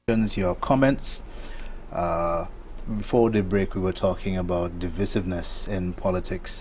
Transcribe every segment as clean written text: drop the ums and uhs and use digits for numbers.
Your comments. Uh, Before the break, we were talking about divisiveness in politics.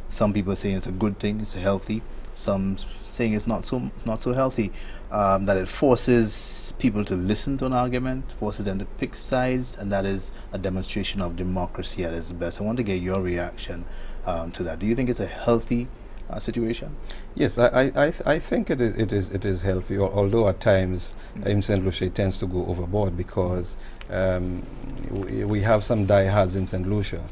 Some people saying it's a good thing, it's healthy. Some saying it's not so healthy. That it forces people to listen to an argument, forces them to pick sides, and that is a demonstration of democracy at its best. I want to get your reaction to that. Do you think it's a healthy situation? Yes, I think it is healthy, although at times in St. Lucia it tends to go overboard because we have some diehards in St. Lucia.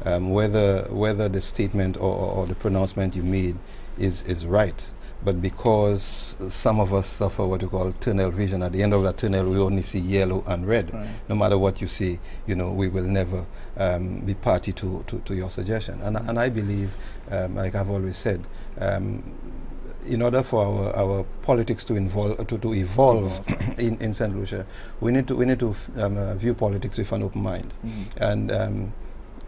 Whether the statement or the pronouncement you made is right, but because some of us suffer what you call tunnel vision, at the end of that tunnel we only see yellow and red. Right. No matter what you say, we will never be party to your suggestion. And I believe, like I've always said, in order for our politics to evolve in St. Lucia, we need to view politics with an open mind. And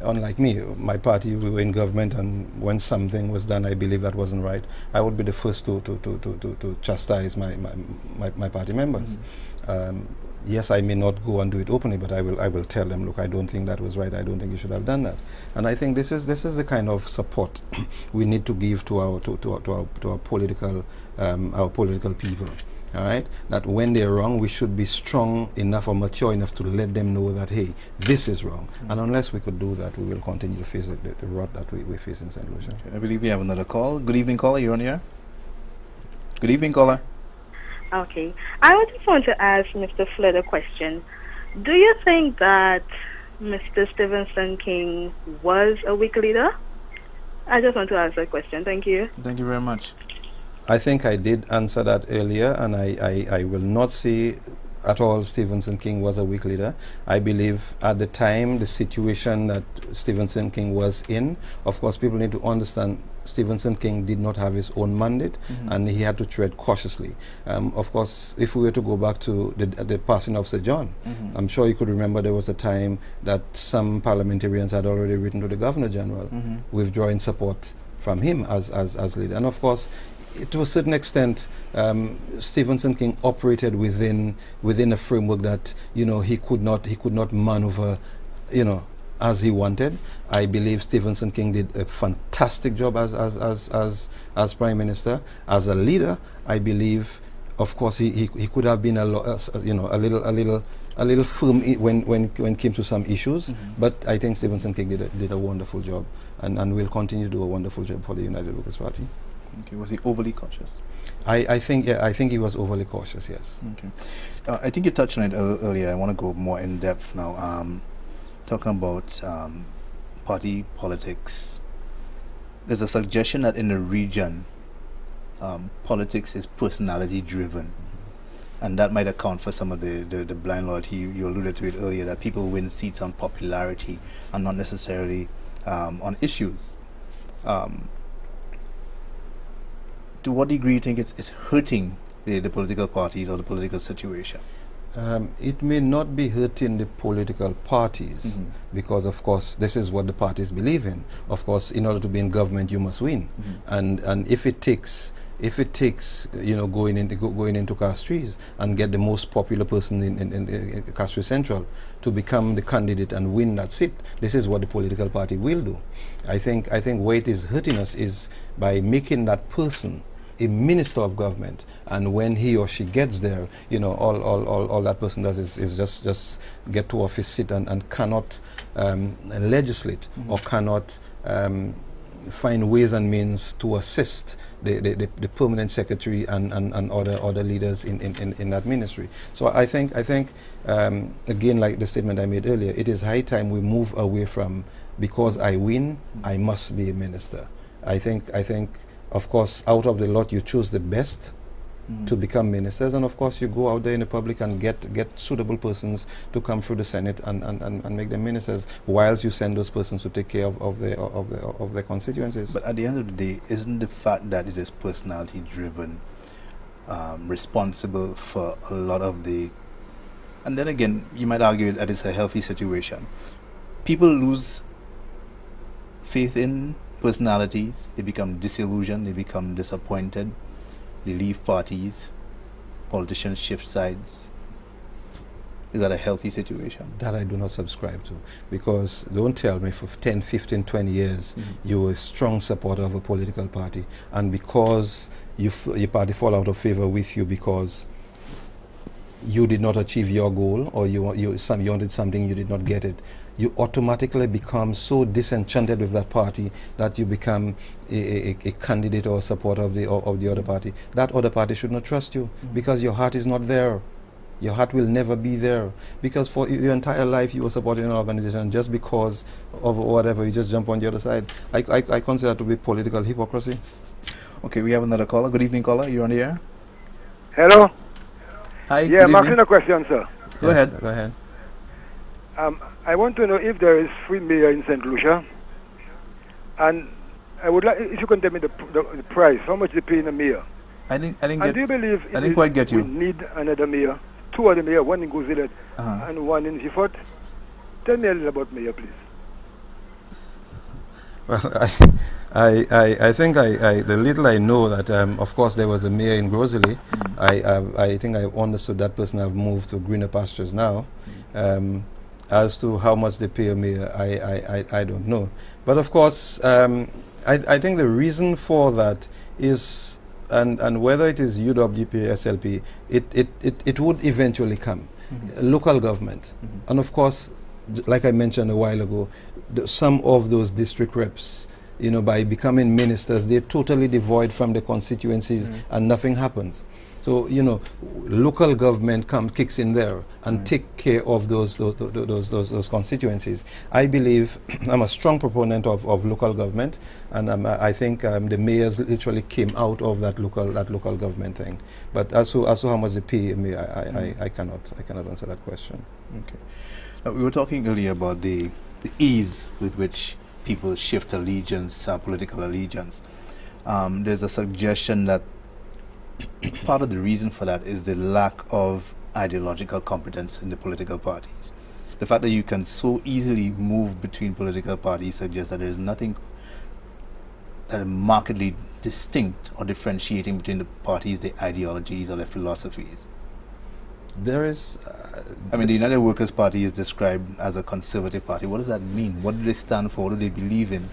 unlike me, my party, we were in government, and when something was done I believe that wasn't right, I would be the first to chastise my party members. Yes, I may not go and do it openly, but I will tell them, look, I don't think that was right. I don't think you should have done that. And I think this is the kind of support we need to give to our political people. All right, that when they're wrong, we should be strong enough or mature enough to let them know that, hey, this is wrong. And unless we could do that, we will continue to face the rot that we face in St. Lucia. Okay, I believe we have another call. Good evening, caller. You're on here. Good evening, caller. Okay. I would just want to ask Mr. Flood a question. Do you think that Mr. Stevenson King was a weak leader? I just want to ask that question. Thank you. Thank you very much. I think I did answer that earlier, and I will not say at all Stevenson King was a weak leader. I believe at the time, the situation that Stevenson King was in, of course, people need to understand Stevenson King did not have his own mandate, and he had to tread cautiously. Of course, if we were to go back to the passing of Sir John, I'm sure you could remember there was a time that some parliamentarians had already written to the Governor General withdrawing support from him as leader. And of course, to a certain extent, Stevenson King operated within a framework that he could not maneuver, as he wanted. I believe Stevenson King did a fantastic job as Prime Minister. As a leader, I believe, of course, he could have been a little firm when it came to some issues. But I think Stevenson King did a wonderful job, and will continue to do a wonderful job for the United Workers' Party. Okay. Was he overly cautious? I think he was overly cautious. Yes. Okay. I think you touched on it earlier. I want to go more in depth now. Talking about party politics. There's a suggestion that in the region, politics is personality driven, and that might account for some of the blind loyalty. You alluded to it earlier, that people win seats on popularity and not necessarily on issues. To what degree do you think it's hurting the political parties or the political situation? It may not be hurting the political parties because, of course, this is what the parties believe in. Of course, in order to be in government, you must win, and if it takes going into Castries and get the most popular person in Castries Central to become the candidate and win that seat, this is what the political party will do. I think where it is hurting us is by making that person a minister of government, and when he or she gets there, all that person does is just get to office, sit and cannot legislate or cannot find ways and means to assist the permanent secretary and other leaders in that ministry. So I think again, like the statement I made earlier, it is high time we move away from, because I win, I must be a minister. I think of course, out of the lot, you choose the best to become ministers, and of course, you go out there in the public and get suitable persons to come through the Senate and make them ministers, whilst you send those persons to take care of their constituencies. But at the end of the day, isn't the fact that it is personality driven responsible for a lot of the? And then again, you might argue that it's a healthy situation. People lose faith in personalities, they become disillusioned, they become disappointed, they leave parties, politicians shift sides. Is that a healthy situation? That I do not subscribe to, because don't tell me for 10, 15, 20 years you were a strong supporter of a political party, and because your party fall out of favor with you because you did not achieve your goal, or you wanted something, you did not get it, you automatically become so disenchanted with that party that you become a candidate or a supporter of the other party. That other party should not trust you, because your heart is not there. Your heart will never be there, because for your entire life you were supporting an organization. Just because of whatever, you just jump on the other side. I consider that to be political hypocrisy. Okay, we have another caller. Good evening, caller. You're on the air. Hello. Hi. Yeah, I'm asking a question, sir. Go ahead. Go ahead. I want to know if there is free mayor in St. Lucia, and I would like if you can tell me the price. How much they pay in a mayor? I didn't And get. do you believe I didn't quite get you. we need another mayor? Two other mayor, one in Gozilet and one in Gifford. Tell me a little about mayor, please. Well, I think the little I know that of course there was a mayor in Grosely. I think I understood that person have moved to greener pastures now. As to how much they pay a mayor, I don't know. But of course, I think the reason for that is, and whether it is UWP, SLP, it would eventually come. Local government. And of course, like I mentioned a while ago, some of those district reps, by becoming ministers, they're totally devoid from the constituencies and nothing happens. So, local government kicks in there and take care of those constituencies. I believe I'm a strong proponent of local government, and I think the mayors literally came out of that local government thing. But as to how much they pay me, I cannot answer that question. Okay. Now, we were talking earlier about the ease with which people shift allegiance, political allegiance. There's a suggestion that part of the reason for that is the lack of ideological competence in the political parties. The fact that you can so easily move between political parties suggests that there is nothing that is markedly distinct or differentiating between the parties, their ideologies or their philosophies. There is... the United Workers' Party is described as a conservative party. What does that mean? What do they stand for? What do they believe in?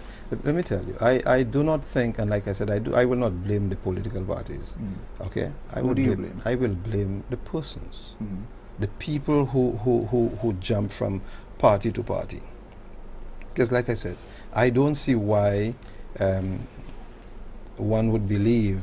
Let me tell you, I do not think, and like I said, I will not blame the political parties. Okay, Who do you blame? I will blame the persons, the people who jump from party to party. Because, like I said, I don't see why one would believe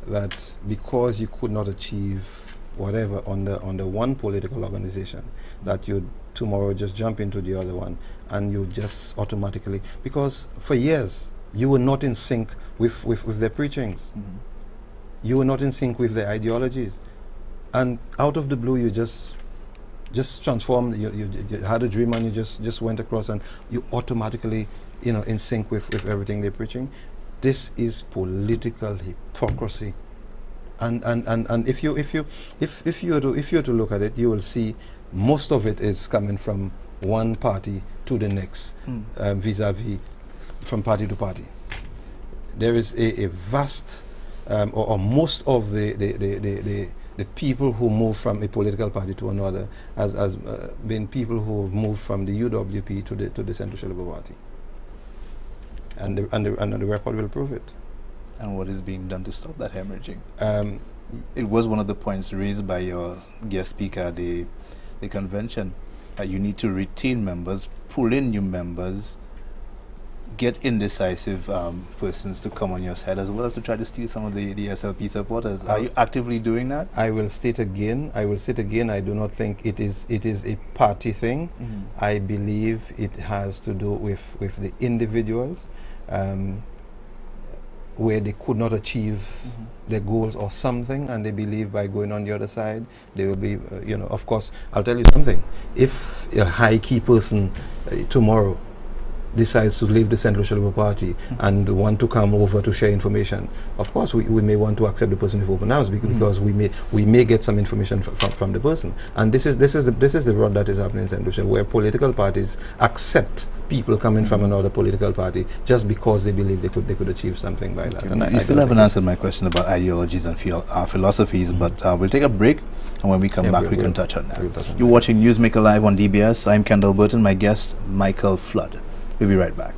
that because you could not achieve whatever under one political organization, that you tomorrow just jump into the other one and you just automatically, because for years you were not in sync with their preachings. You were not in sync with their ideologies, and out of the blue you just transformed. You had a dream and you just went across and you automatically in sync with everything they're preaching. This is political hypocrisy. And if you were to look at it, you will see most of it is coming from one party to the next, vis-a-vis from party to party. There is a vast, or most of the people who move from a political party to another has been people who moved from the UWP to the Central Labour Party, and the record will prove it. And what is being done to stop that hemorrhaging? It was one of the points raised by your guest speaker at the convention, that you need to retain members, pull in new members, get indecisive persons to come on your side, as well as to try to steal some of the SLP supporters. Are you actively doing that? I will state again, I do not think it is a party thing. I believe it has to do with the individuals, where they could not achieve their goals or something, and they believe by going on the other side they will be, of course, I'll tell you something. If a high key person tomorrow decides to leave the Central Labour Party and want to come over to share information, of course we may want to accept the person with open arms, because we may get some information from the person. And this is the rot that is happening in St. Lucia, where political parties accept people coming from another political party just because they believe they could achieve something by that. And you still haven't answered my question about ideologies and philosophies, but we'll take a break. And when we come back, we we'll can touch on that. we'll touch on You're that. watching Newsmaker Live on DBS. I'm Kendall Burton. My guest, Michael Flood. We'll be right back.